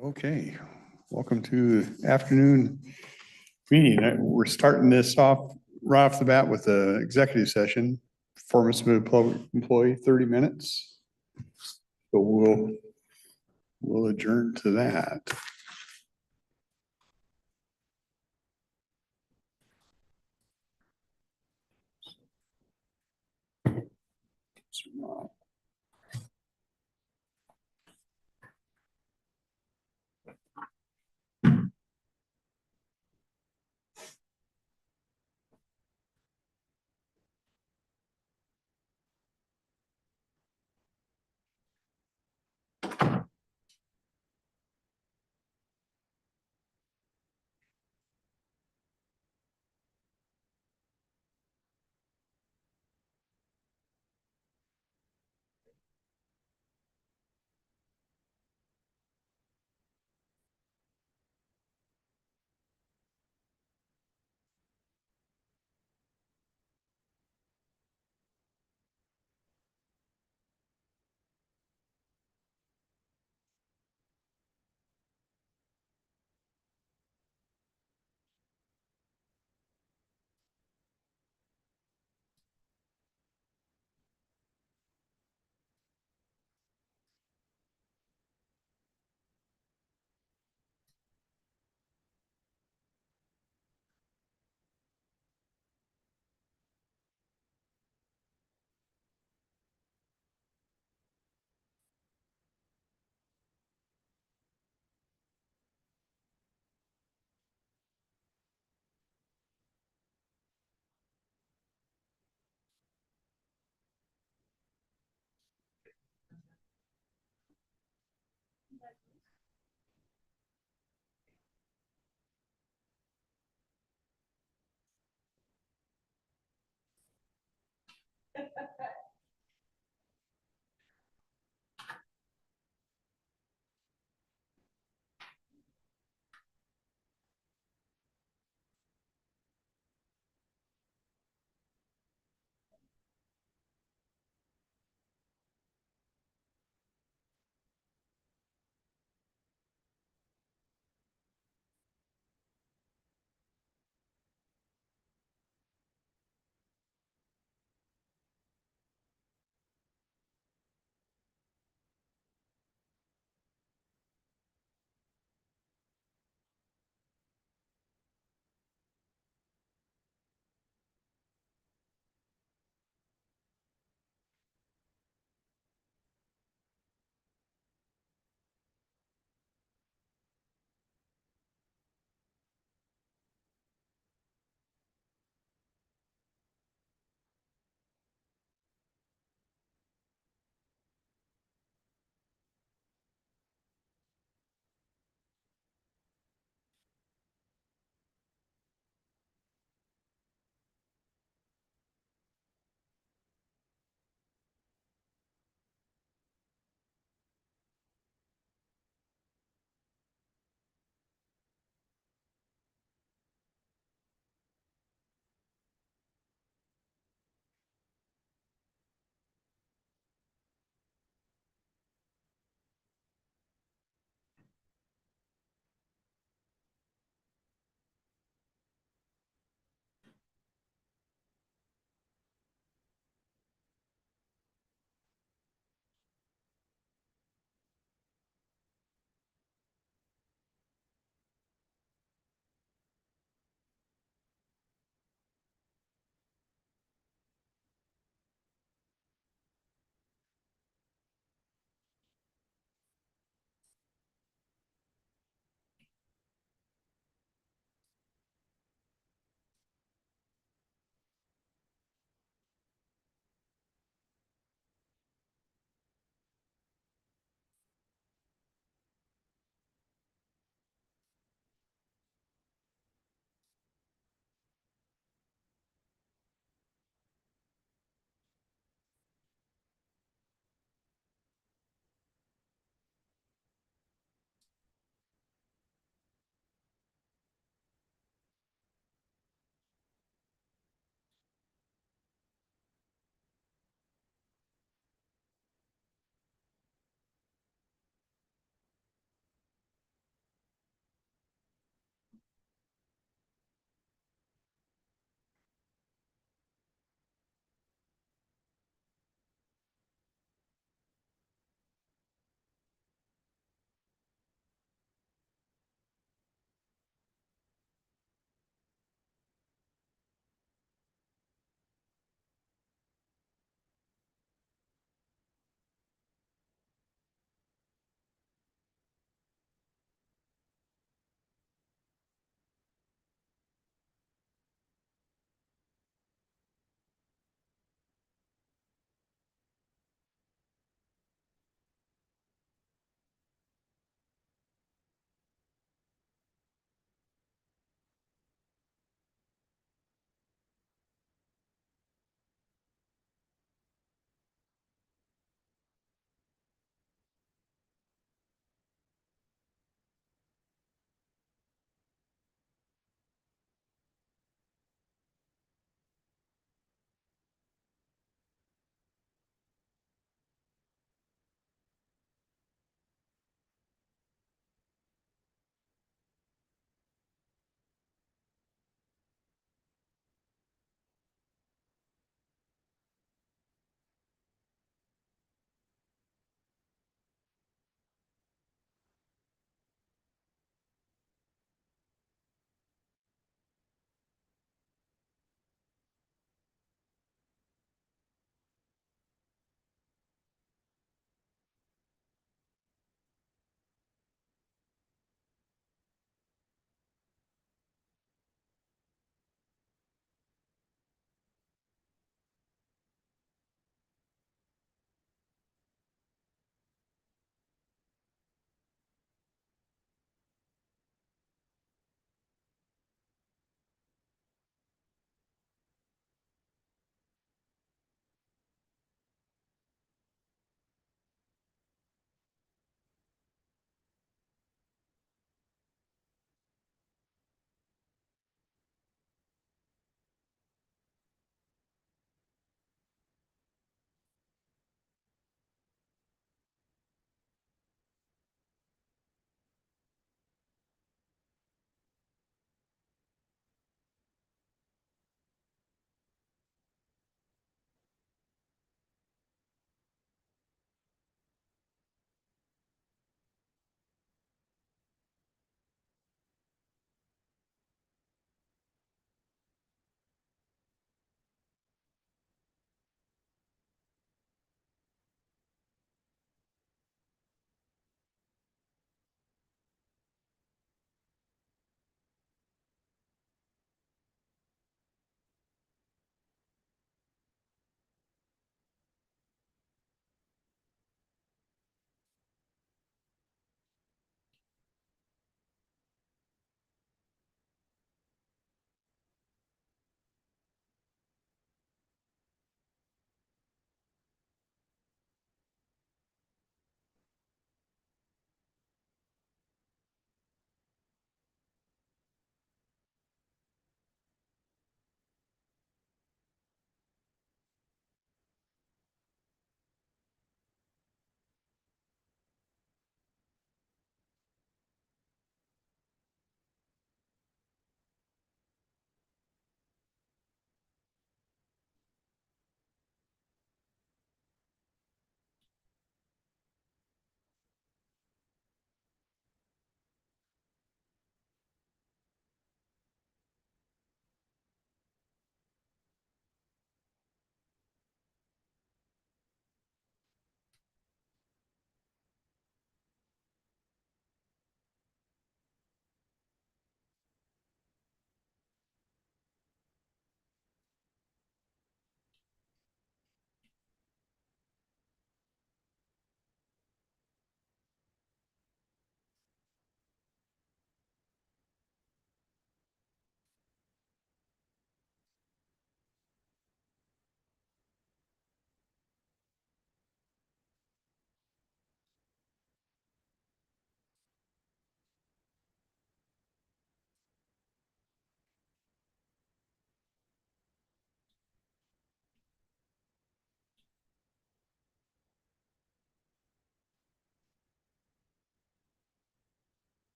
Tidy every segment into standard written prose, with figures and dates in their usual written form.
Okay, welcome to the afternoon meeting. We're starting this off right off the bat with the executive session, performance of an employee, 30 minutes. So we'll adjourn to that.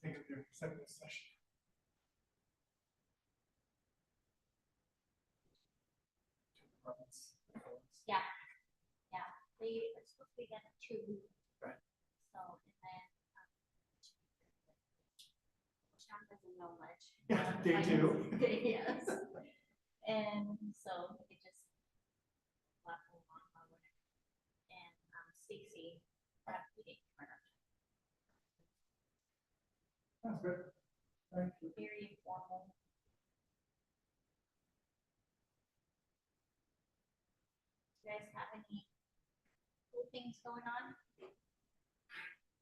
think of their executive session. Yeah, yeah, they are supposed to be done at 2. Right. So, and then, Sean doesn't know much. Yeah, day 2. Yes. And so it just left him alone or whatever. And, Stacy, we didn't turn her. That's good. Thank you. Very informal. You guys have any cool things going on?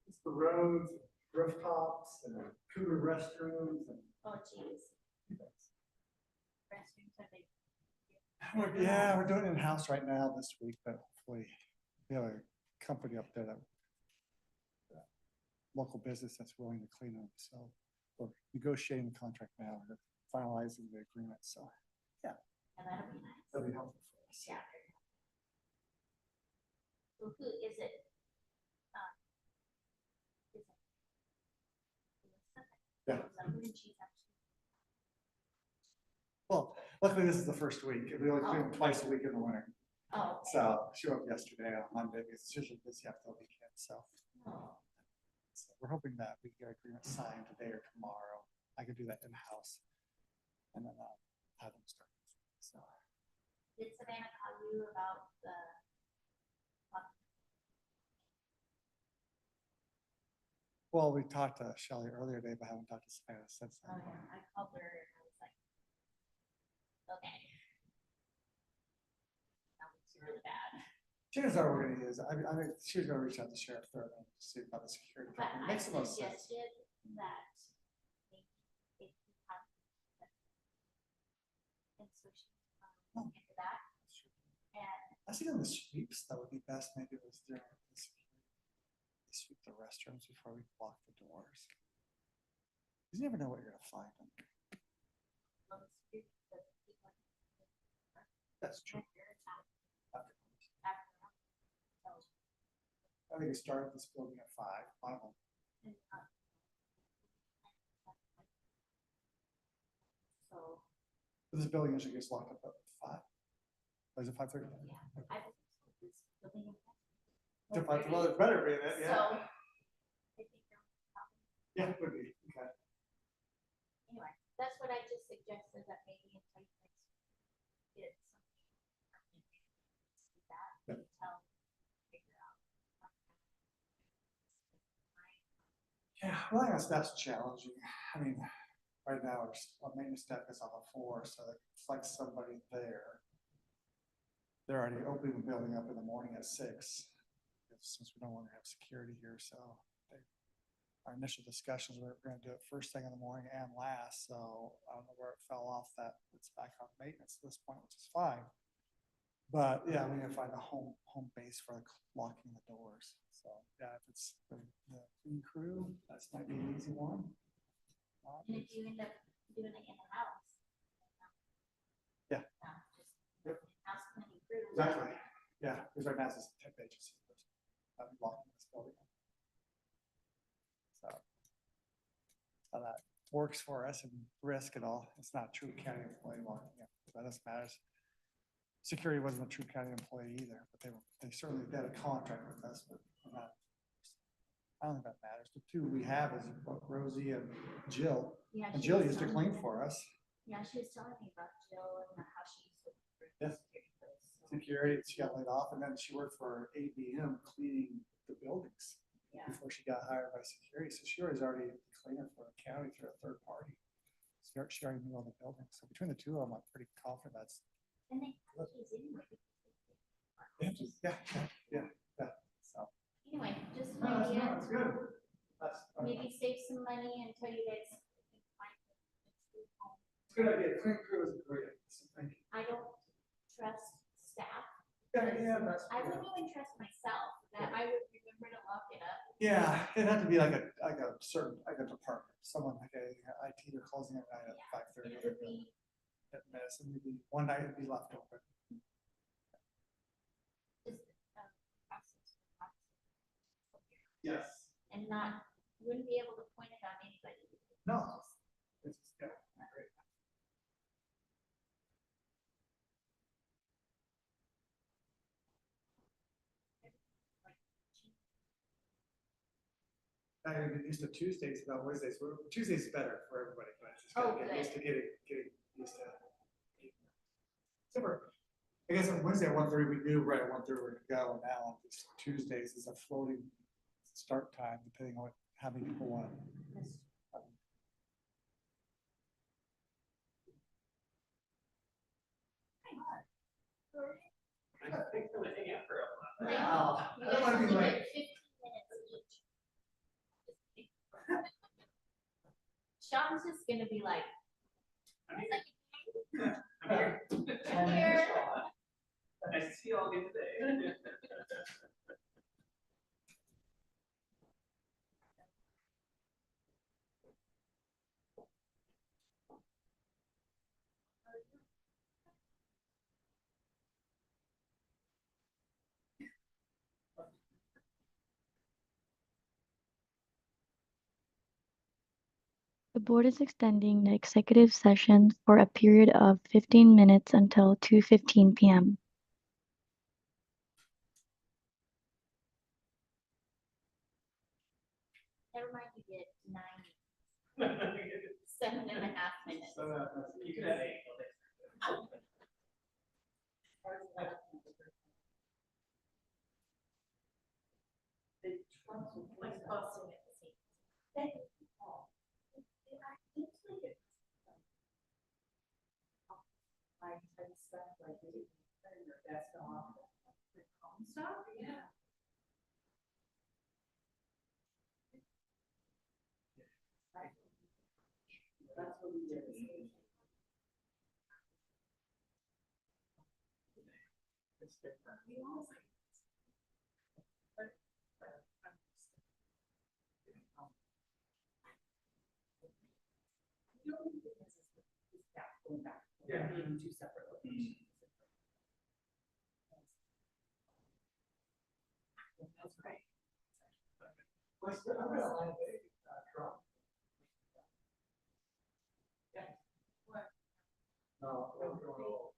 It's the roads, rooftops, and cooler restrooms, and Oh, geez. Restrooms, are they? we're doing it in-house right now this week, but hopefully we have a company up there that local business that's willing to clean them. So we're negotiating the contract now. We're finalizing the agreement. So And that'll be nice. that'll be helpful for us. Yeah. So who is it? Is it? Yeah. Who did she have? Well, luckily this is the first week. We only clean them twice a week in the winter. Oh, okay. So she went yesterday on Monday because it's usually busy after the weekend. So we're hoping that we get agreement signed today or tomorrow. I could do that in-house and then have them start. So Did Savannah call you about the? well, we talked to Shelley earlier today, but haven't talked to Savannah since then. Oh, yeah, I called her and I was like, okay. That was really bad. Chances are we're gonna use, I mean, she was gonna reach out to Sheriff Thurman to see about the security. But company. I Makes the most sense. suggested that maybe if you have. And so she, into that. And I think on the sweeps, that would be best. Maybe it was during the security. They sweep the restrooms before we lock the doors. You never know what you're gonna find. That's true. I think we started this building at 5. I don't know. So, This building usually gets locked up at 5. Or is it 5:30? yeah, I was this building. If I, well, it better be that, So, yeah. I think there was a problem. Yeah, it would be. Okay. Anyway, that's what I just suggested, that maybe in place get something. That Yep. until figure out. Yeah, well, I guess that's challenging. I mean, right now our maintenance staff is on the floor, so it's like somebody there. They're already opening the building up in the morning at 6, since we don't want to have security here. So our initial discussions were going to do it first thing in the morning and last. So I don't know where it fell off that it's back on maintenance at this point, which is fine. But yeah, we need to find a home base for locking the doors. So yeah, if it's the clean crew, that's might be an easy one. And if you end up doing it in the house. Yeah. Just house cleaning crew. Exactly. Yeah, because right now it's just a temp agency. I'm locking this building. So how that works for us and risk and all. It's not a true county employee locking it. That doesn't matter. Security wasn't a true county employee either, but they certainly did a contract with us, but not. I don't think that matters. The two we have is Rosie and Jill. Yeah, And she Jill was used to telling clean me- for us. Yeah, she was telling me about Jill and how she used to. Yes. So, Security, she got laid off, and then she worked for ABM cleaning the buildings yeah, before she got hired by security. So she was already a cleaner for the county through a third party. She already knew all the buildings. So between the two of them, I'm pretty confident that's. and they have keys anyway. Yeah. So. Anyway, just an No, that's idea. good. That's Maybe save some money until you guys can find a good home. it's a good idea. Clean crew is great. So thank you. I don't trust staff. Yeah, that's. I wouldn't even trust myself, that I would remember to lock it up. Yeah, it'd have to be like a certain, like a department, someone like a IT or closing at night at Yeah. 5:30. It would be, At medicine, maybe one night it'd be left open. just, process. Yes. And not, wouldn't be able to point it on anybody No. It's, yeah, great. I gotta get used to Tuesdays, not Wednesdays. Tuesdays is better for everybody, but I just Oh, gotta get used to good. getting used to. Except for, I guess on Wednesday at 1:30, we knew right at 1:30 we're gonna go, and now it's Tuesdays is a floating start time, depending on how many people want. Wow. You I don't guys wanna be only like, get 15 minutes each. Sean's just gonna be like. Here. Nice to see you all again today. The board is extending the executive session for a period of 15 minutes until 2:15 p.m. Never mind, you get 7.5 minutes. You could have 8. Like busting at the same time. Stuff, yeah. That's what we did. It's different. We all say. Yeah. Two separate locations. That's right. what's the, I'm gonna line Trump. Yeah. What? No, we're going all.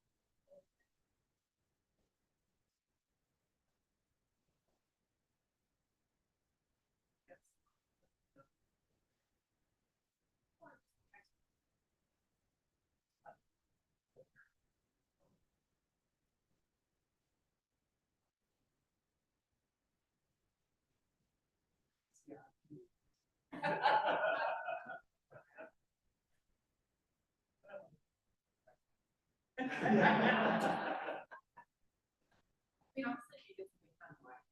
You know, so you just become like.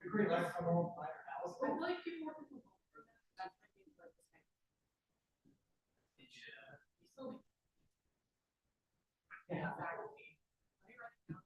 The green lights come on by your house. I feel like people are. That's what you like to say. Did you? You still. Yeah. Exactly. Let me write it down.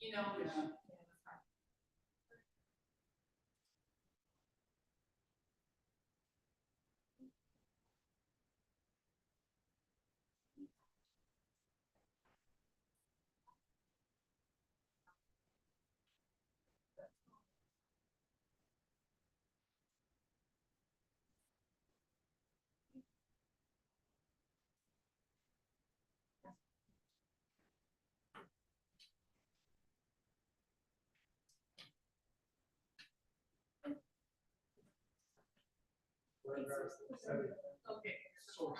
You know, which, yeah, that's hard. Okay. This one.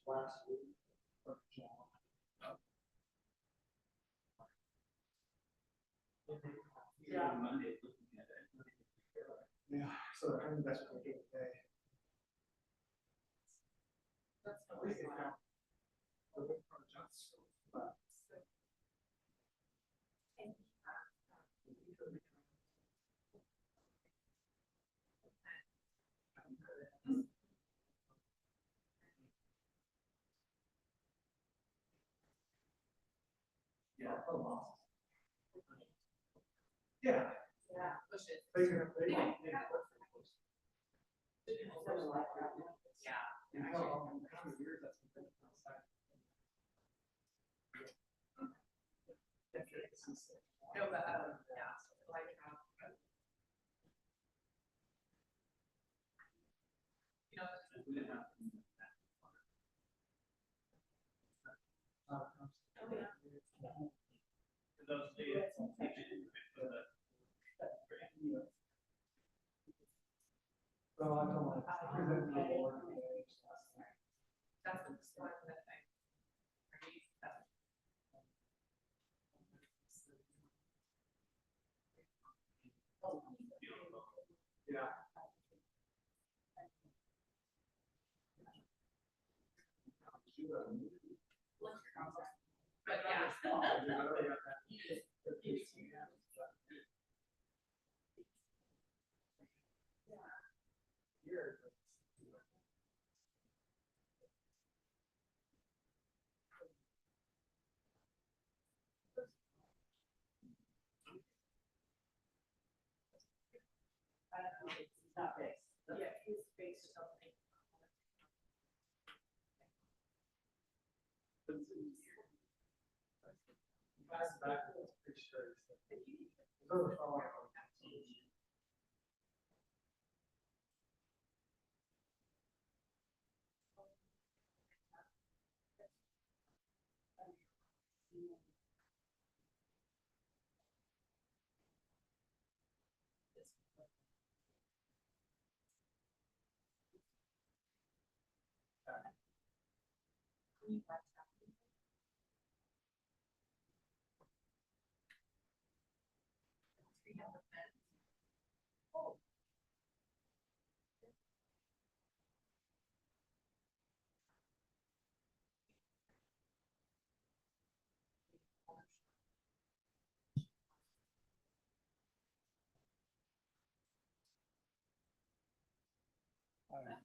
Last week. Yeah. Yeah, so I think that's what we do today. That's the way it's at. Yeah. Yeah. Yeah, push it. They can, they can. Yeah. And how many years that's been outside. No, but, yeah, like, you know. Well, I told my, present the award today. That's one of the things. Yeah. But yeah. I don't know, it's not fixed. Yeah, his face or something. Pass back, it's pretty sure. Those are all.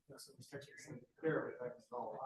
This is clearly, that's all.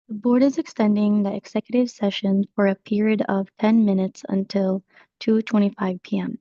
The board is extending the executive session for a period of 10 minutes until 2:25 p.m.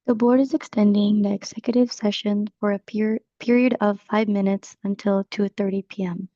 The board is extending the executive session for a period of 5 minutes until 2:30 p.m.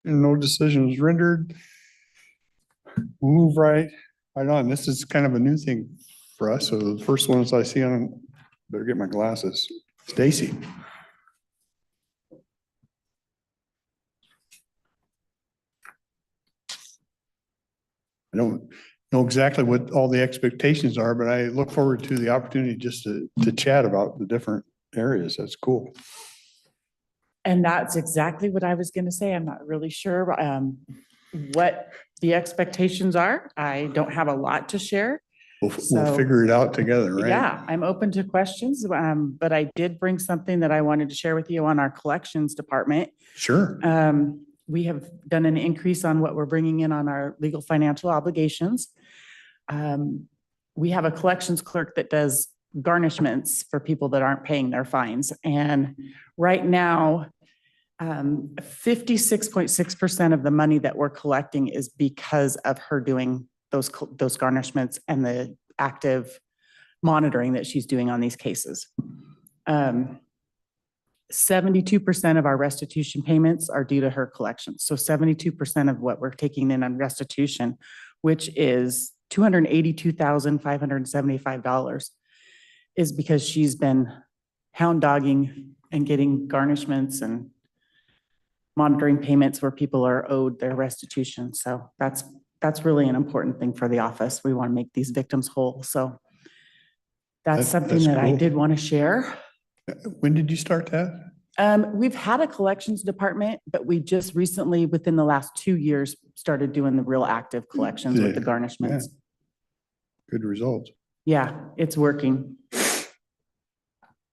No decisions rendered. Move right on. This is kind of a new thing for us. So the first ones I see on, better get my glasses. Stacy. I don't know exactly what all the expectations are, but I look forward to the opportunity just to chat about the different areas. That's cool. And that's exactly what I was going to say. I'm not really sure what the expectations are. I don't have a lot to share. We'll So- figure it out together, right? Yeah, I'm open to questions, but I did bring something that I wanted to share with you on our collections department. Sure. we have done an increase on what we're bringing in on our legal financial obligations. We have a collections clerk that does garnishments for people that aren't paying their fines. And right now, 56.6% of the money that we're collecting is because of her doing those garnishments and the active monitoring that she's doing on these cases. 72% of our restitution payments are due to her collections. So 72% of what we're taking in on restitution, which is $282,575, is because she's been hound dogging and getting garnishments and monitoring payments where people are owed their restitution. So that's really an important thing for the office. We want to make these victims whole. So that's something that's that I cool. did want to share. When did you start that? We've had a collections department, but we just recently, within the last 2 years, started doing the real active collections with the Yeah. garnishments. Good results. Yeah, it's working.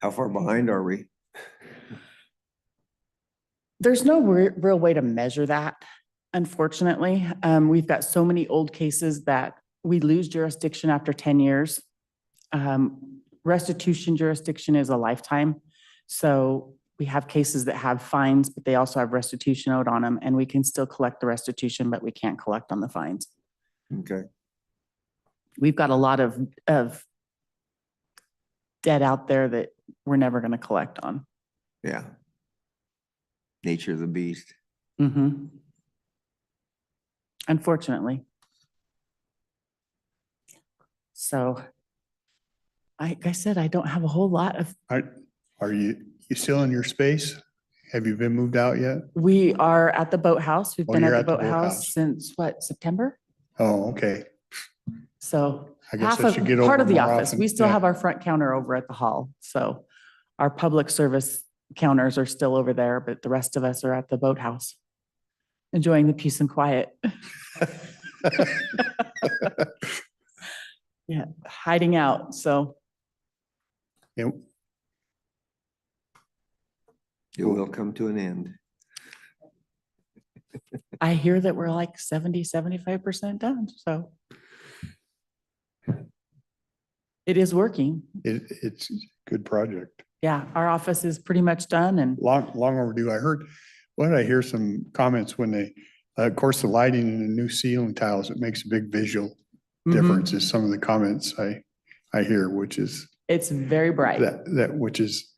How far behind are we? There's no real way to measure that, unfortunately. We've got so many old cases that we lose jurisdiction after 10 years. Restitution jurisdiction is a lifetime. So we have cases that have fines, but they also have restitution owed on them, and we can still collect the restitution, but we can't collect on the fines. Okay. We've got a lot of debt out there that we're never going to collect on. Yeah. Nature of the beast. Mm-hmm. Unfortunately. So, like I said, I don't have a whole lot of, Are you still in your space? Have you been moved out yet? we are at the boathouse. We've Oh, been you're at the boathouse boathouse. since what, September? Oh, okay. So I guess half I of, should get part over of the more office, often. we still Yeah. have our front counter over at the hall. So our public service counters are still over there, but the rest of us are at the boathouse, enjoying the peace and quiet. Yeah, hiding out. So Yeah, It will come to an end. I hear that we're like 75% done. So it is working. it's a good project. Yeah, our office is pretty much done and Long overdue. What did I hear some comments when they, of course, the lighting and the new ceiling tiles, it makes a big visual difference is some of the comments I hear, which is it's very bright. which is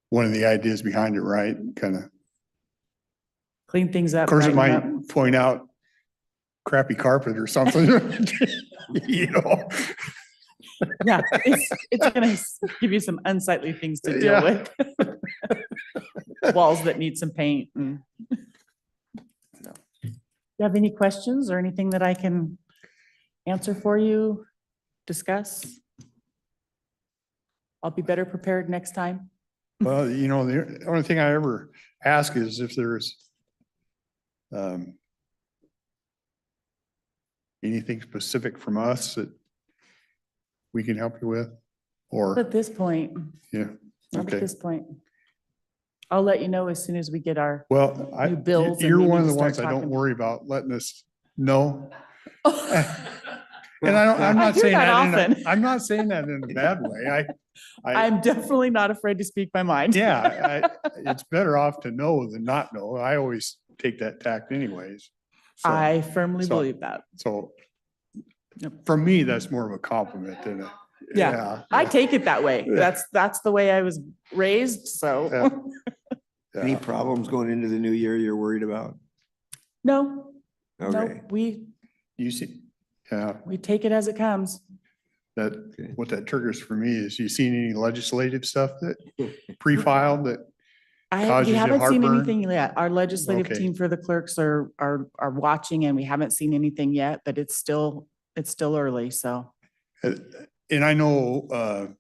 one of the ideas behind it, right? Kind of, Clean things up. of course, it brighten them might up. point out crappy carpet or something, you know? Yeah, it's gonna give you some unsightly things to deal Yeah. with. Walls that need some paint and. So. Do you have any questions or anything that I can answer for you, discuss? I'll be better prepared next time. Well, you know, the only thing I ever ask is if there's anything specific from us that we can help you with, or, At this point, yeah, not at okay. this point. I'll let you know as soon as we get our. Well, New bills and you're we one need of to the ones start I don't talking. worry about letting us know. And I'm I not hear saying that that, often. I'm not saying that in a bad way. I'm definitely not afraid to speak my mind. Yeah, it's better off to know than not know. I always take that tact anyways. So- I firmly so- believe that. So Yep. for me, that's more of a compliment than a. Yeah. I take it that way. Yeah. That's the way I was raised, so. Yeah. Any problems going into the new year you're worried about? No, no, Okay. You see, yeah, we take it as it comes. Okay. what that triggers for me is you seen any legislative stuff that pre-filed that, Causes We you haven't seen heartburn? anything yet. Our legislative Okay. team for the clerks are watching and we haven't seen anything yet, but it's still early, so. and I know,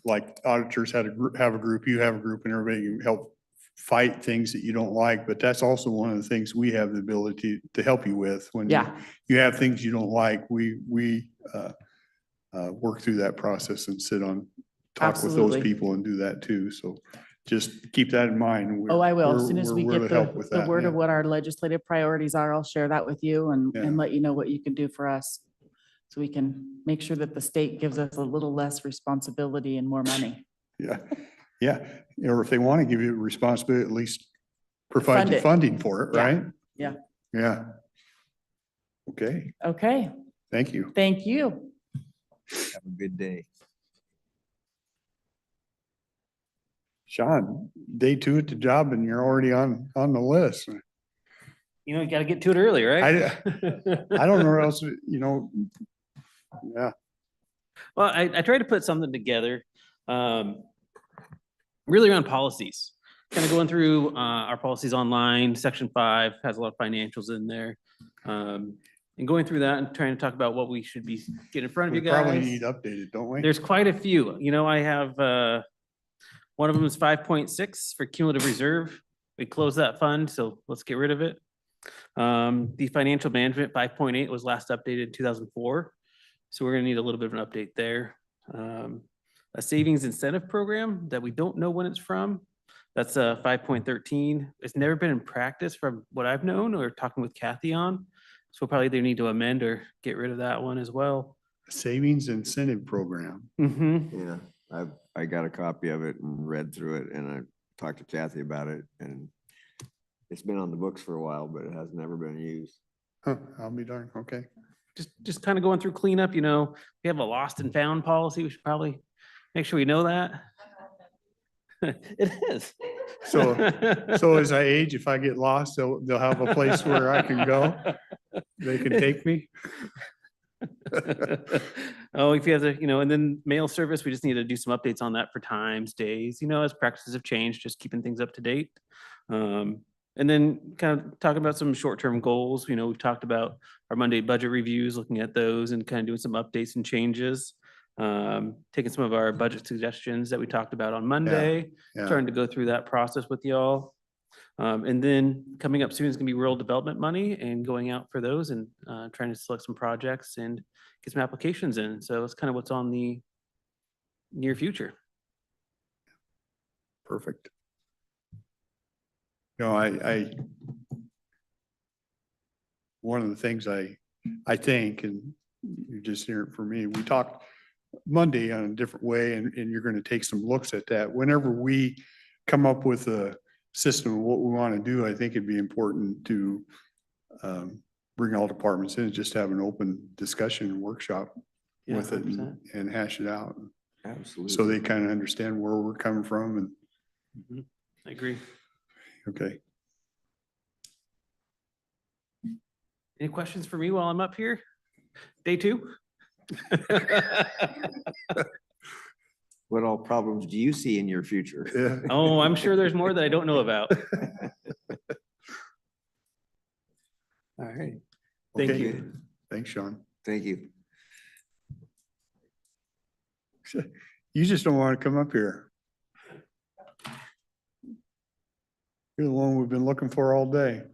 like auditors have a group, you have a group, and everybody can help fight things that you don't like, but that's also one of the things we have the ability to help you with. When Yeah. you have things you don't like, we work through that process and talk with those Absolutely. people and do that too. So just keep that in mind. Oh, I will. As We're- soon as we we're get to help with the that, word yeah. of what our legislative priorities are, I'll share that with you and Yeah. let you know what you can do for us. So we can make sure that the state gives us a little less responsibility and more money. Yeah, yeah. Or if they want to give you responsibility, at least provide Fund you it. funding for it, Yeah, right? yeah. Yeah. Okay, Okay, thank you. thank you. Have a good day. Sean, day 2 at the job and you're already on the list. You know, you gotta get to it early, right? I don't know what else, yeah, Well, I tried to put something together, really around policies. Kind of going through our policies online. Section 5 has a lot of financials in there. And going through that and trying to talk about what we should be getting in front of we you probably guys. need updated, don't we? There's quite a few. You know, I have, one of them is 5.6 for cumulative reserve. We closed that fund, so let's get rid of it. The financial management 5.8 was last updated in 2004. So we're gonna need a little bit of an update there. A savings incentive program that we don't know when it's from. That's 5.13. It's never been in practice from what I've known or talking with Kathy on. So we'll probably either need to amend or get rid of that one as well. Savings incentive program. Mm-hmm. Yeah, I got a copy of it and read through it and I talked to Kathy about it and it's been on the books for a while, but it has never been used. Huh, I'll be darned. Okay. Just kind of going through cleanup, you know, we have a lost and found policy. We should probably make sure we know that. It is. So as I age, if I get lost, they'll have a place where I can go. They can take me. Oh, if you have the, you know, and then mail service, we just need to do some updates on that for times, days, you know, as practices have changed, just keeping things up to date. And then kind of talking about some short-term goals, you know, we've talked about our Monday budget reviews, looking at those and kind of doing some updates and changes. Taking some of our budget suggestions that we talked about on Monday, Yeah. starting to go through that process with y'all. And then coming up soon is gonna be rural development money and going out for those and trying to select some projects and get some applications in. So it's kind of what's on the near future. Perfect. No, I one of the things I think, and you're just hearing it from me, we talked Monday on a different way, and you're gonna take some looks at that. Whenever we come up with a system of what we want to do, I think it'd be important to bring all departments in and just have an open discussion and workshop Yeah, with it 100%. and hash it out. Absolutely. So they kind of understand where we're coming from and, Mhm. I agree. okay. Any questions for me while I'm up here? Day 2? What all problems do you see in your future? Yeah. Oh, I'm sure there's more that I don't know about. All right. Thank Okay. you. Thanks, Sean. Thank you. You just don't want to come up here. You're the one we've been looking for all day.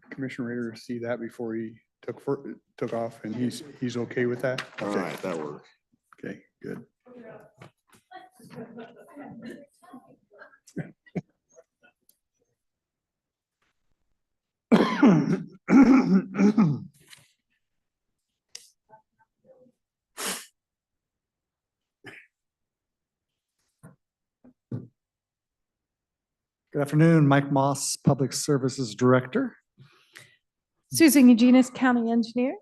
Commissioner Rader see that before he took off, and he's okay with that? All Okay. right, that works. Okay, good. Good afternoon, Mike Moss, Public Services Director. Susan Eugenius, County Engineer.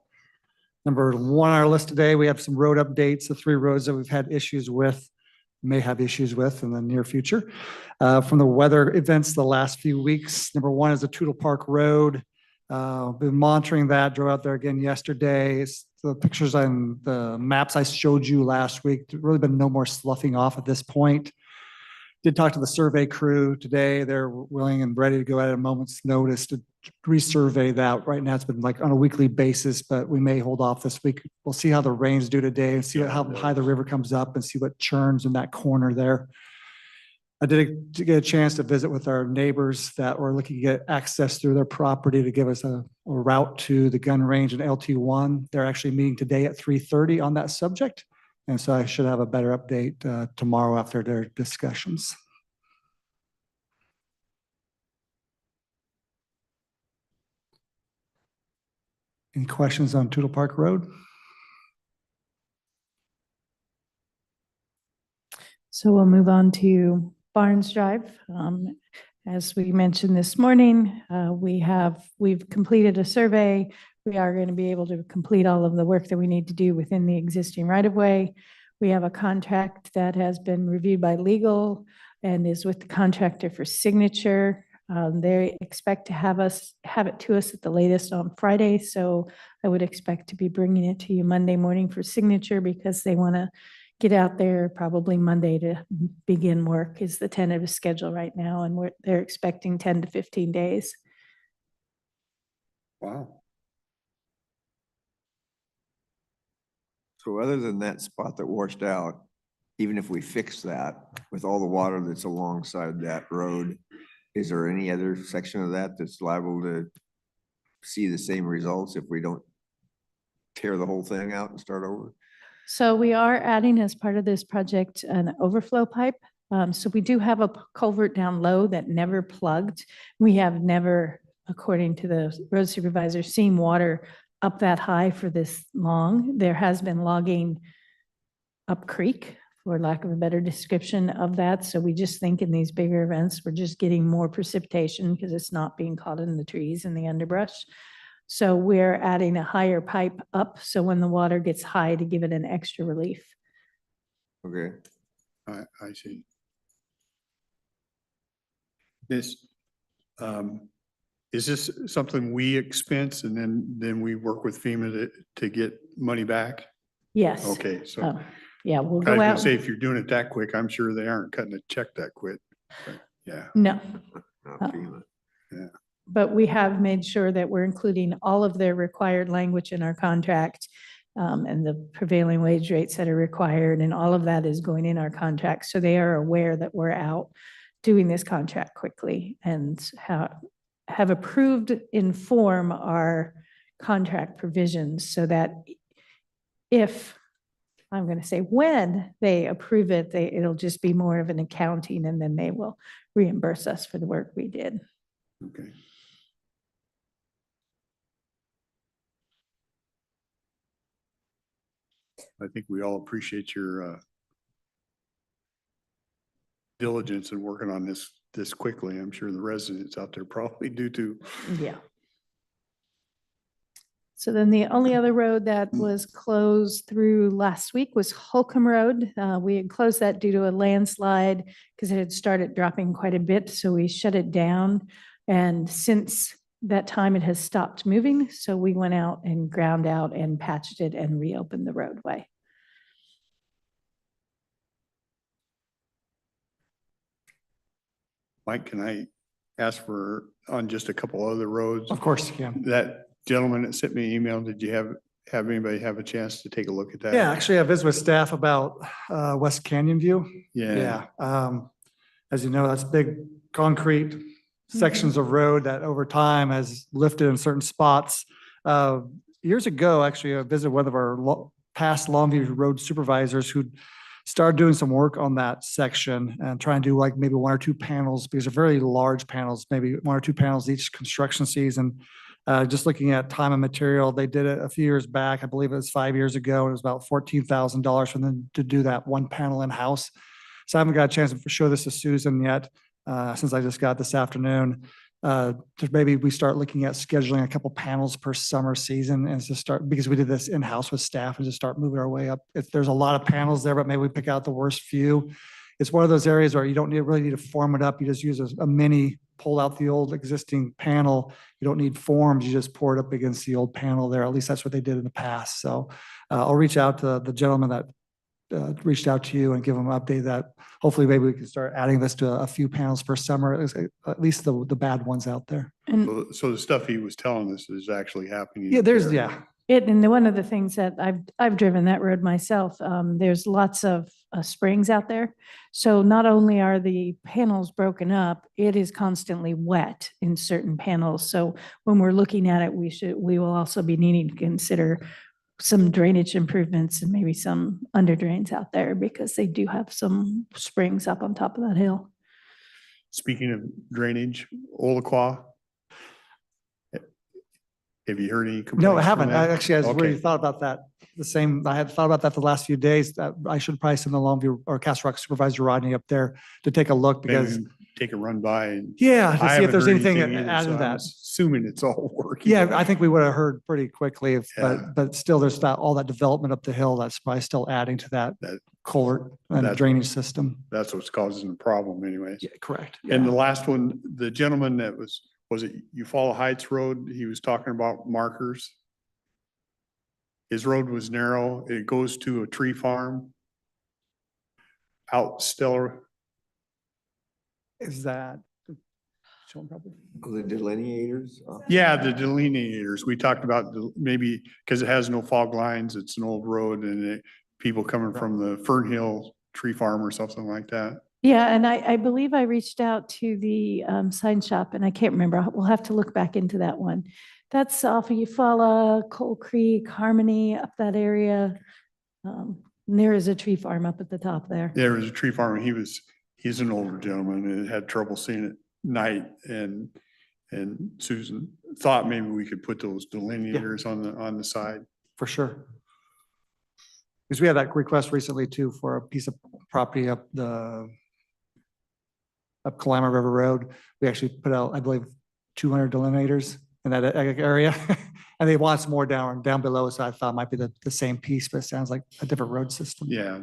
Number 1 on our list today, we have some road updates, the 3 roads that we've had issues with, may have issues with in the near future. From the weather events the last few weeks, number 1 is the Tootle Park Road. Been monitoring that, drove out there again yesterday. The pictures on the maps I showed you last week, there's really been no more sloughing off at this point. Did talk to the survey crew today. They're willing and ready to go at a moment's notice to resurvey that. Right now, it's been like on a weekly basis, but we may hold off this week. We'll see how the rains do today and see how high the river comes up and see what churns in that corner there. I did get a chance to visit with our neighbors that were looking to get access through their property to give us a route to the gun range in LT1. They're actually meeting today at 3:30 on that subject. And so I should have a better update tomorrow after their discussions. Any questions on Tootle Park Road? So we'll move on to Barnes Drive. As we mentioned this morning, we've completed a survey. We are going to be able to complete all of the work that we need to do within the existing right-of-way. We have a contract that has been reviewed by legal and is with the contractor for signature. They expect to have it to us at the latest on Friday. So I would expect to be bringing it to you Monday morning for signature because they want to get out there probably Monday to begin work is the tentative schedule right now. And they're expecting 10 to 15 days. Wow. So other than that spot that washed out, even if we fix that with all the water that's alongside that road, is there any other section of that that's liable to see the same results if we don't tear the whole thing out and start over? So we are adding as part of this project an overflow pipe. So we do have a culvert down low that never plugged. We have never, according to the road supervisor, seen water up that high for this long. There has been logging up creek, for lack of a better description of that. So we just think in these bigger events, we're just getting more precipitation because it's not being caught in the trees and the underbrush. So we're adding a higher pipe up. So when the water gets high to give it an extra relief. Okay. I see. This, is this something we expense and then we work with FEMA to get money back? Yes. Okay, so Oh, yeah, we'll I was go gonna out. say, if you're doing it that quick, I'm sure they aren't cutting a check that quick. But yeah. No, Not Oh. FEMA. but we have made sure that we're including all of their required language in our contract and the prevailing wage rates that are required, and all of that is going in our contract. So they are aware that we're out doing this contract quickly and have approved in form our contract provisions so that if, I'm going to say when they approve it, it'll just be more of an accounting and then they will reimburse us for the work we did. Okay. I think we all appreciate your diligence in working on this quickly. I'm sure the residents out there probably do too. Yeah. So then the only other road that was closed through last week was Holcomb Road. We had closed that due to a landslide because it had started dropping quite a bit. So we shut it down. And since that time, it has stopped moving. So we went out and ground out and patched it and reopened the roadway. Mike, can I ask for, on just a couple other roads? Of course, yeah. That gentleman that sent me an email, did you have anybody have a chance to take a look at that? Yeah, actually, I visited with staff about West Canyon View. Yeah. As you know, that's big concrete sections of road that over time has lifted in certain spots. Years ago, actually, I visited one of our past Longview Road supervisors who started doing some work on that section and trying to do like maybe one or two panels, because they're very large panels, maybe one or two panels each construction season. Just looking at time and material, they did it a few years back. I believe it was 5 years ago. It was about $14,000 for them to do that one panel in-house. So I haven't got a chance to show this to Susan yet, since I just got it this afternoon. Maybe we start looking at scheduling a couple panels per summer season and just start, because we did this in-house with staff, and just start moving our way up. There's a lot of panels there, but maybe we pick out the worst few. It's one of those areas where you don't really need to form it up. You just use a mini, pull out the old existing panel. You don't need forms. You just pour it up against the old panel there. At least that's what they did in the past. So I'll reach out to the gentleman that reached out to you and give them an update that hopefully maybe we can start adding this to a few panels per summer, at least the bad ones out there. And So the stuff he was telling us is actually happening. Yeah, up there's, there. yeah, one of the things that I've driven that road myself, there's lots of springs out there. So not only are the panels broken up, it is constantly wet in certain panels. So when we're looking at it, we will also be needing to consider some drainage improvements and maybe some under drains out there because they do have some springs up on top of that hill. Speaking of drainage, Olaqua. Have you heard any complaints? no, I from haven't. I that? actually, I Okay. really thought about that. I had thought about that the last few days, that I should probably send the Longview or Castle Rock Supervisor Rodney up there to take a look because, Maybe take a run by and. yeah, to I see if haven't there's heard anything either, added so to I'm that. assuming it's all working. Yeah, I think we would have heard pretty quickly, Yeah. but still there's all that development up the hill that's probably still adding to that That- culvert and that's- drainage system. That's what's causing the problem anyways. Yeah, correct. And the Yeah. last one, the gentleman that was it Eufaula Heights Road? He was talking about markers. His road was narrow. It goes to a tree farm out Stellar. Is that? show 'em probably. The delineators. Yeah, the delineators. We talked about maybe because it has no fog lines. It's an old road and people coming from the Fern Hill Tree Farm or something like that. Yeah, and I believe I reached out to the sign shop and I can't remember. We'll have to look back into that one. That's off of Eufaula, Coal Creek, Harmony, up that area. And there is a tree farm up at the top there. There was a tree farm and he's an older gentleman and had trouble seeing at night and Susan thought maybe we could put those delineators on the side. For sure. Because we had that request recently too for a piece of property up Kalama River Road. We actually put out, I believe, 200 delineators in that area. And they want some more down below. So I thought it might be the same piece, but it sounds like a different road system. Yeah.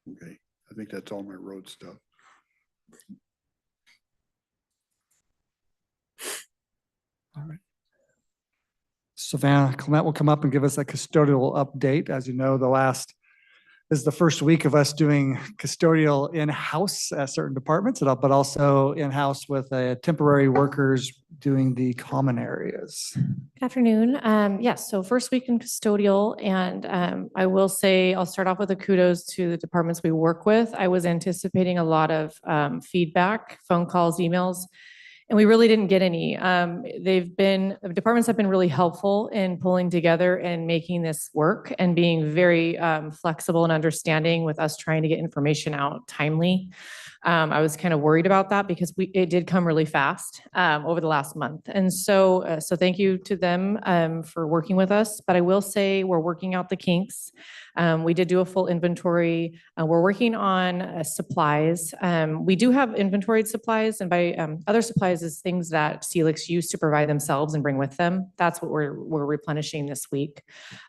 Okay, I think that's all my road stuff. All right. Savannah Clement will come up and give us a custodial update. As you know, this is the first week of us doing custodial in-house at certain departments, but also in-house with temporary workers doing the common areas. Good afternoon. Yes, so first week in custodial, and I will say, I'll start off with a kudos to the departments we work with. I was anticipating a lot of feedback, phone calls, emails, and we really didn't get any. The departments have been really helpful in pulling together and making this work and being very flexible and understanding with us trying to get information out timely. I was kind of worried about that because it did come really fast over the last month. And so thank you to them for working with us. But I will say we're working out the kinks. We did do a full inventory. We're working on supplies. We do have inventoried supplies, and by other supplies is things that Celix used to provide themselves and bring with them. That's what we're replenishing this week.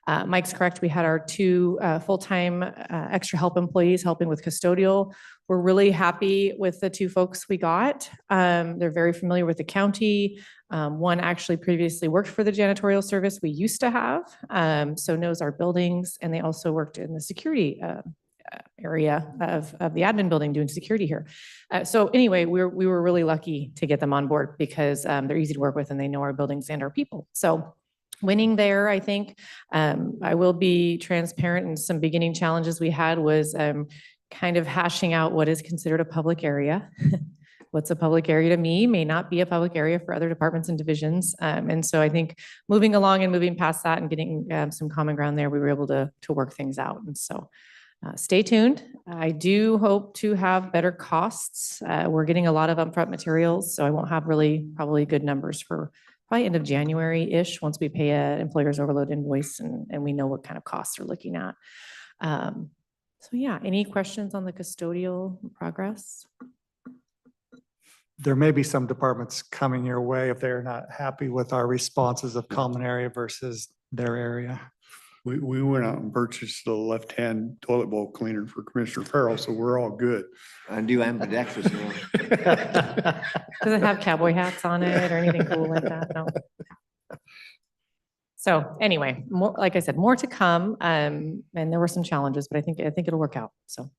Mike's correct. We had our 2 full-time extra help employees helping with custodial. We're really happy with the 2 folks we got. They're very familiar with the county. One actually previously worked for the janitorial service we used to have, so knows our buildings, and they also worked in the security area of the admin building doing security here. So anyway, we were really lucky to get them on board because they're easy to work with and they know our buildings and our people. So winning there, I think. I will be transparent, and some beginning challenges we had was kind of hashing out what is considered a public area. What's a public area to me may not be a public area for other departments and divisions. And so I think moving along and moving past that and getting some common ground there, we were able to work things out. And so stay tuned. I do hope to have better costs. We're getting a lot of upfront materials, so I won't have probably good numbers for probably end of January-ish once we pay an employer's overload invoice and we know what kind of costs we're looking at. So yeah, any questions on the custodial progress? There may be some departments coming your way if they're not happy with our responses of common area versus their area. We went out and purchased the left-hand toilet bowl cleaner for Commissioner Farrell, so we're all good. I do ambidextrous now. Does it have cowboy hats on it or anything cool like that? No. So anyway, more, like I said, more to come. And there were some challenges, but I think it'll work out. So.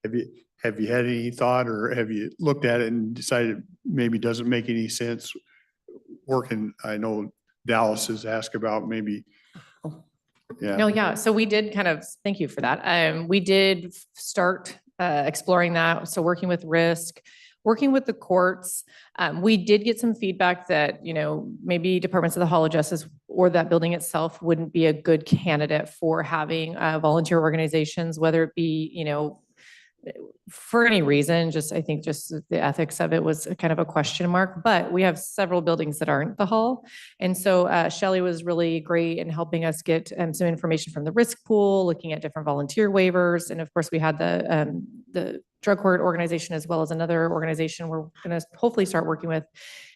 Have you had any thought or have you looked at it and decided maybe doesn't make any sense working? I know Dallas has asked about maybe. Yeah. No, yeah. So we did thank you for that. We did start exploring that. So working with risk, working with the courts. We did get some feedback that, maybe departments of the Hall of Justice or that building itself wouldn't be a good candidate for having volunteer organizations, whether it be, for any reason, I think the ethics of it was kind of a question mark, but we have several buildings that aren't the Hall. And so Shelley was really great in helping us get some information from the risk pool, looking at different volunteer waivers. And of course we had the drug court organization as well as another organization we're going to hopefully start working with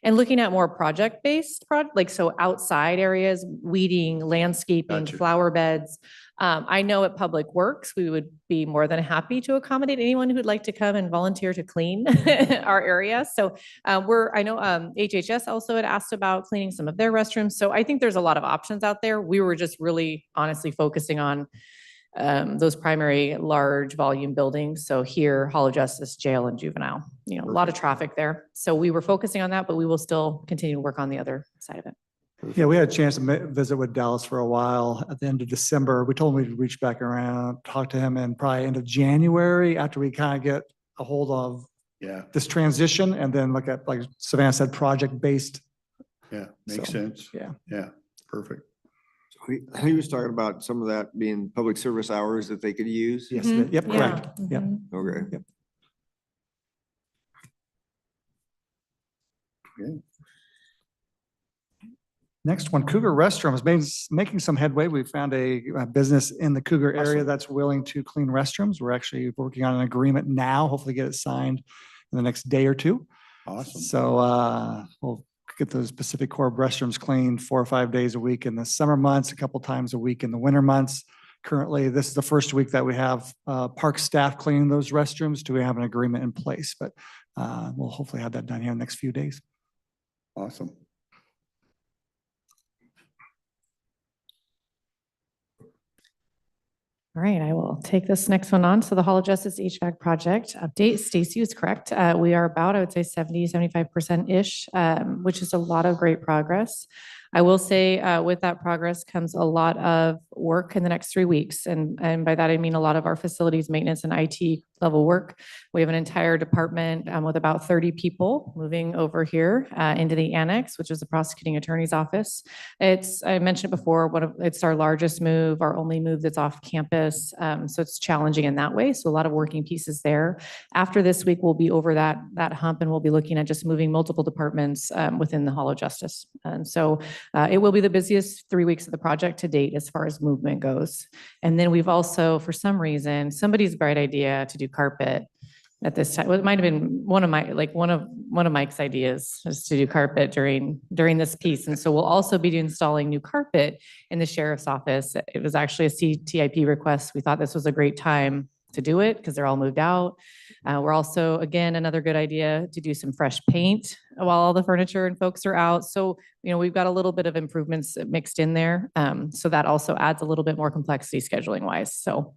and looking at more project-based, so outside areas, weeding, landscaping, Gotcha. flower beds. I know at Public Works, we would be more than happy to accommodate anyone who'd like to come and volunteer to clean our area. So I know HHS also had asked about cleaning some of their restrooms. So I think there's a lot of options out there. We were just really honestly focusing on those primary large volume buildings. So here, Hall of Justice, jail and juvenile, a lot of traffic there. So we were focusing on that, but we will still continue to work on the other side of it. Yeah, we had a chance to visit with Dallas for a while at the end of December. We told him we'd reach back around, talk to him in probably end of January after we kind of get a hold of this transition and then look at, like Savannah said, project-based. Yeah, makes sense. Yeah. Yeah, perfect. So he was talking about some of that being public service hours that they could use. Yes, Mhm. yep, Yeah. correct. Yep. Mhm. Okay. Yep. Okay. Next one, Cougar Restrooms, making some headway. We found a business in the Cougar area Awesome. that's willing to clean restrooms. We're actually working on an agreement now, hopefully get it signed in the next day or two. Awesome. So we'll get those Pacific Core restrooms cleaned 4 or 5 days a week in the summer months, a couple times a week in the winter months. Currently, this is the first week that we have park staff cleaning those restrooms. Do we have an agreement in place? But we'll hopefully have that done here in the next few days. Awesome. All right, I will take this next one on. So the Hall of Justice HVAC project update, Stacy is correct. We are about, I would say 70-75%-ish, which is a lot of great progress. I will say with that progress comes a lot of work in the next 3 weeks. And by that, I mean a lot of our facilities maintenance and IT level work. We have an entire department with about 30 people moving over here into the annex, which is the prosecuting attorney's office. I mentioned it before, it's our largest move, our only move that's off campus. So it's challenging in that way. So a lot of working pieces there. After this week, we'll be over that hump and we'll be looking at just moving multiple departments within the Hall of Justice. And so it will be the busiest 3 weeks of the project to date as far as movement goes. And then we've also, for some reason, somebody's bright idea to do carpet at this time. Well, it might have been one of Mike's ideas is to do carpet during this piece. And so we'll also be installing new carpet in the sheriff's office. It was actually a CTIP request. We thought this was a great time to do it because they're all moved out. We're also, again, another good idea to do some fresh paint while all the furniture and folks are out. So, we've got a little bit of improvements mixed in there. So that also adds a little bit more complexity scheduling wise. So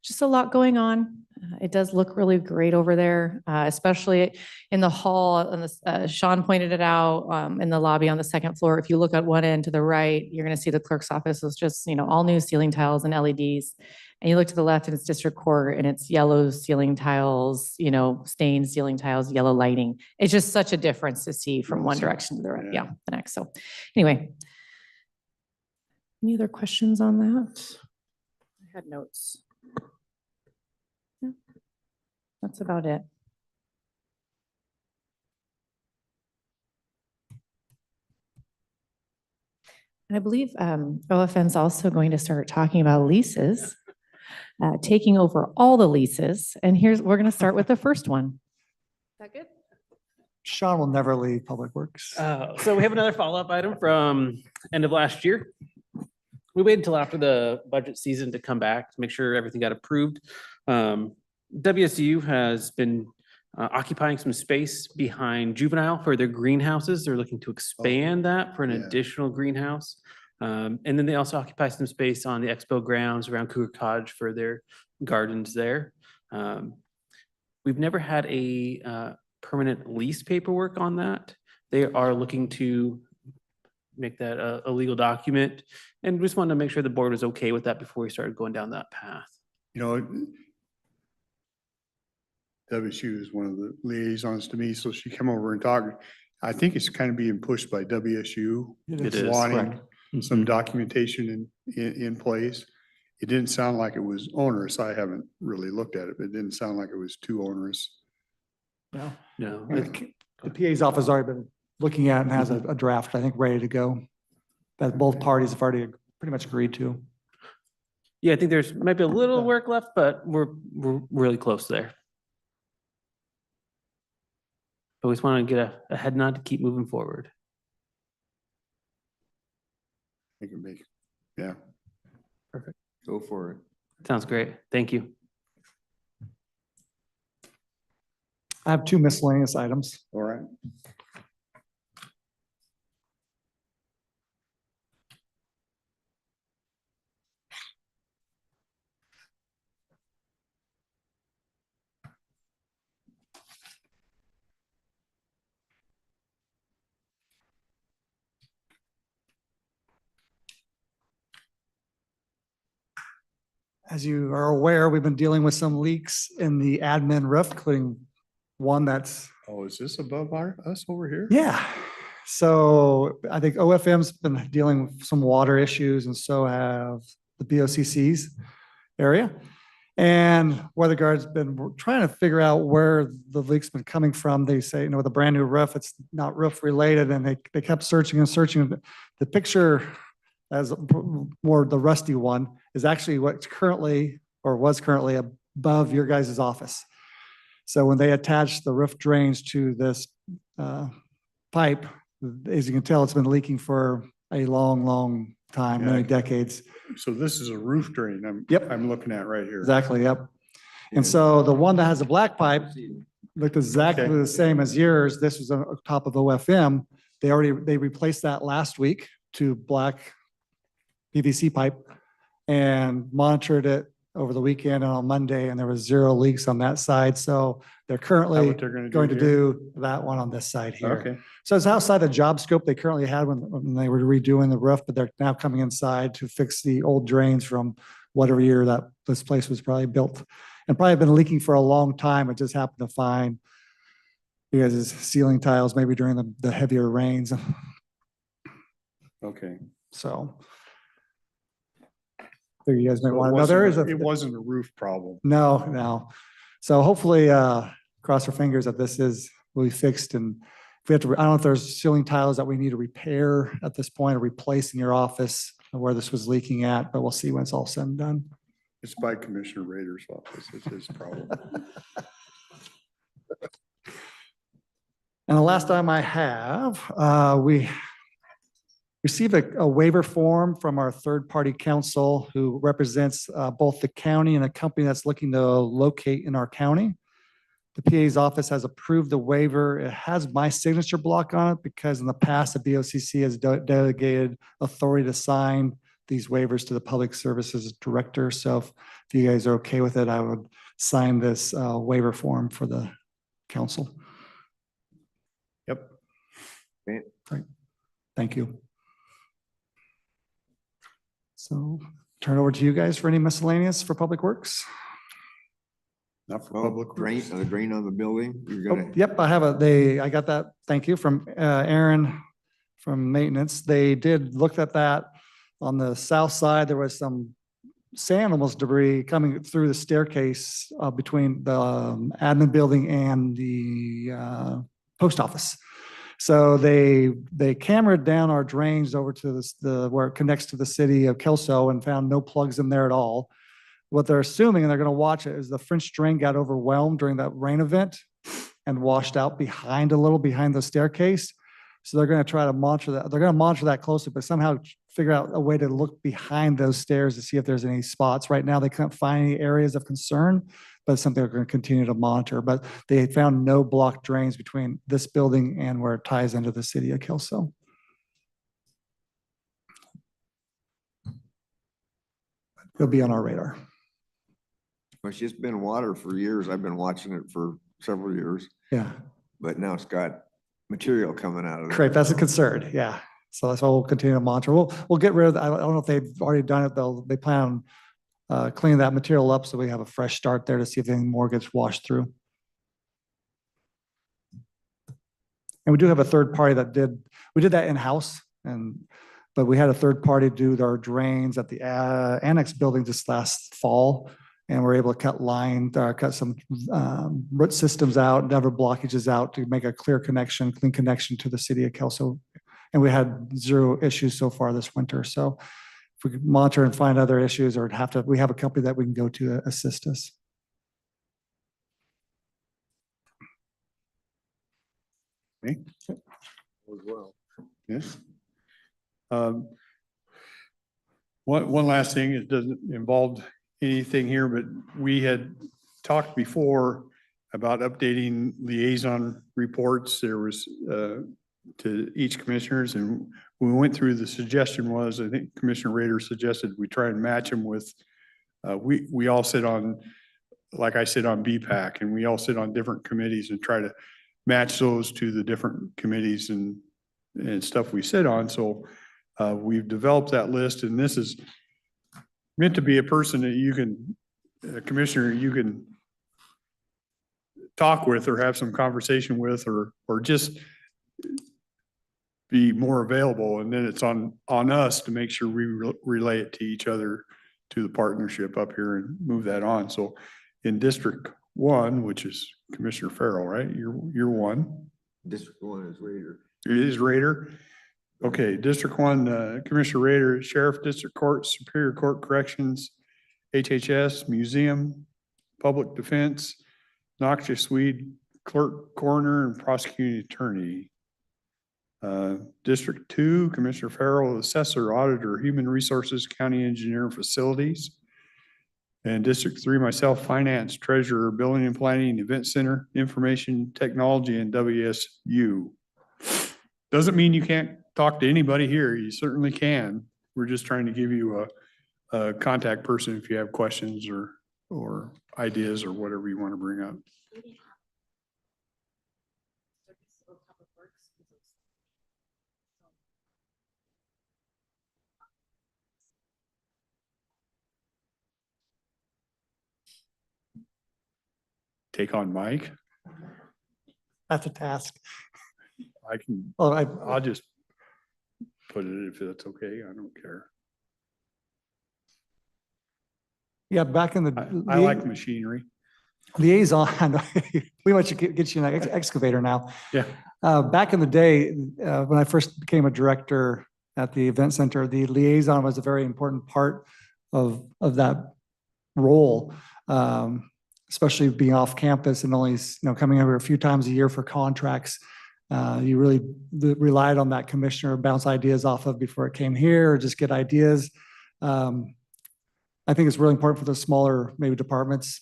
just a lot going on. It does look really great over there, especially in the hall. And Sean pointed it out in the lobby on the second floor. If you look at one end to the right, you're going to see the clerk's office is just, all new ceiling tiles and LEDs. And you look to the left and it's district court and it's yellow ceiling tiles, stained ceiling tiles, yellow lighting. It's just such a difference to see from one direction to the next. So anyway, any other questions on that? I had notes. Yeah, that's about it. And I believe OFN's also going to start talking about leases. Taking over all the leases. And we're going to start with the first one. Is that good? Sean will never leave Public Works. So we have another follow-up item from end of last year. We waited until after the budget season to come back to make sure everything got approved. WSU has been occupying some space behind juvenile for their greenhouses. They're looking to expand that for an Yeah. additional greenhouse. And then they also occupy some space on the expo grounds around Cougar Cottage for their gardens there. We've never had a permanent lease paperwork on that. They are looking to make that a legal document, and we just wanted to make sure the board was okay with that before we started going down that path. You know, WSU is one of the liaisons to me, so she come over and talk. I think it's kind of being pushed by WSU. It is, Wanting correct. some documentation in place. It didn't sound like it was onerous. I haven't really looked at it, but it didn't sound like it was too onerous. No. No, The PA's office has already been looking at and has a draft, I think, ready to go. That both parties have already pretty much agreed to. yeah, I think there's might be a little work left, but we're really close there. But we just want to get a head nod to keep moving forward. I can make, yeah. Go for it. Sounds great. Thank you. I have 2 miscellaneous items. All right. As you are aware, we've been dealing with some leaks in the admin roof, including one that's, Oh, is this above us over here? yeah. So I think OFM's been dealing with some water issues, and so have the BOCC's area. And WeatherGuard's been trying to figure out where the leak's been coming from. They say, with a brand new roof, it's not roof related, and they kept searching and searching. The picture, as more the rusty one, is actually what's currently or was currently above your guys' office. So when they attached the roof drains to this pipe, as you can tell, it's been leaking for a long, long time, many decades. So this is a roof drain Yep. I'm looking at right here. Exactly, yep. And so the one that has a black pipe looked exactly Okay. the same as yours. This was on top of OFM. They replaced that last week to black PVC pipe and monitored it over the weekend and on Monday, and there was 0 leaks on that side. So they're Is that currently what they're gonna going to here? do that one on this side here. Okay. So it's outside the job scope they currently had when they were redoing the roof, but they're now coming inside to fix the old drains from whatever year that this place was probably built. And probably been leaking for a long time. It just happened to find you guys' ceiling tiles maybe during the heavier rains. Okay. So figure you guys might So want to know. There is it wasn't a roof problem. No. So hopefully, cross our fingers that this will be fixed. And if we have to, I don't know if there's ceiling tiles that we need to repair at this point or replace in your office where this was leaking at, but we'll see when it's all said and done. It's by Commissioner Rader's office. It's his problem. And the last item I have, we received a waiver form from our third-party counsel who represents both the county and a company that's looking to locate in our county. The PA's office has approved the waiver. It has my signature block on it because in the past, the BOCC has delegated authority to sign these waivers to the Public Services Director. So if you guys are okay with it, I would sign this waiver form for the council. Yep. Okay. Right. Thank you. So turn it over to you guys for any miscellaneous for Public Works. Not for Oh, public. drain, works. the drain on the building, you're Oh, gonna, yep, I got that. Thank you from Aaron from maintenance. They did look at that. On the south side, there was some sand, almost debris coming through the staircase between the admin building and the post office. So they cameraed down our drains over to where it connects to the city of Kelso and found no plugs in there at all. What they're assuming, and they're going to watch it, is the French drain got overwhelmed during that rain event and washed out behind the staircase. So they're going to try to monitor that. They're going to monitor that closely, but somehow figure out a way to look behind those stairs to see if there's any spots. Right now, they couldn't find any areas of concern, but it's something we're going to continue to monitor. But they found no blocked drains between this building and where it ties into the city of Kelso. It'll be on our radar. Well, it's just been water for years. I've been watching it for several years, Yeah, but now it's got material coming out of it. correct. That's a concern. Yeah. So that's why we'll continue to monitor. We'll get rid of, I don't know if they've already done it, though. They plan on cleaning that material up so we have a fresh start there to see if anything more gets washed through. And we do have a third party we did that in-house, but we had a third party do our drains at the annex building just last fall. And we're able to cut some root systems out, never blockages out to make a clean connection to the city of Kelso. And we had 0 issues so far this winter. So if we could monitor and find other issues or we have a company that we can go to assist us. Okay. As well. Yes. One last thing, it doesn't involve anything here, but we had talked before about updating liaison reports. There was to each commissioners, and when we went through, the suggestion was, I think Commissioner Rader suggested we try and match them with, we all sit on, like I sit on BPAC, and we all sit on different committees and try to match those to the different committees and stuff we sit on. So we've developed that list, and this is meant to be a person that you can, a commissioner, you can talk with or have some conversation with, or just be more available. And then it's on us to make sure we relay it to each other, to the partnership up here, and move that on. So in District 1, which is Commissioner Farrell, right? You're one. District 1 is Raider. It is Raider. Okay, District 1, Commissioner Raider, Sheriff, District Court, Superior Court Corrections, HHS, Museum, Public Defense, Noxious Weed, Clerk, Coroner, and Prosecuting Attorney. District 2, Commissioner Farrell, Assessor, Auditor, Human Resources, County Engineer, Facilities. And District 3, myself, Finance, Treasurer, Building and Planning, Event Center, Information Technology, and WSU. Doesn't mean you can't talk to anybody here. You certainly can. We're just trying to give you a contact person if you have questions or ideas or whatever you want to bring up. Take on Mike. That's a task. I can, Well, I'll just put it if that's okay. I don't care. yeah, back in the. I like machinery. Liaison, we want to get you an excavator now. Yeah. Back in the day, when I first became a director at the event center, the liaison was a very important part of that role. Especially being off campus and only, coming over a few times a year for contracts. You really relied on that commissioner to bounce ideas off of before it came here, or just get ideas. I think it's really important for the smaller maybe departments.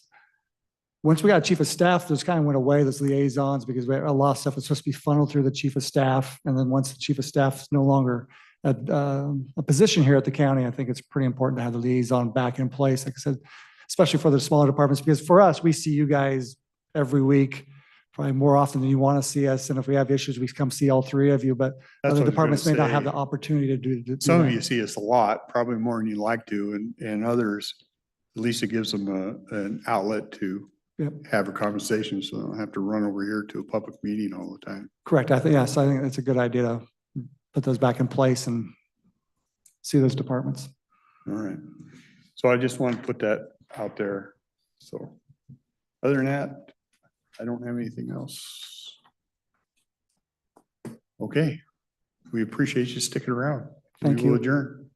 Once we got a chief of staff, those kind of went away, those liaisons, because we had a lot of stuff was supposed to be funneled through the chief of staff. And then once the chief of staff is no longer a position here at the county, I think it's pretty important to have the liaison back in place. Like I said, especially for the smaller departments, because for us, we see you guys every week, probably more often than you want to see us. And if we have issues, we come see all 3 of you, but That's other what I was departments may gonna not have say. the opportunity to do Some of that. you see us a lot, probably more than you like to, and others, at least it gives them an outlet to Yep. have a conversation, so they don't have to run over here to a public meeting all the time. Correct. I think, yes, I think it's a good idea to put those back in place and see those departments. All right. So I just want to put that out there. So other than that, I don't have anything else. Okay. We appreciate you sticking around. Thank We will you. adjourn.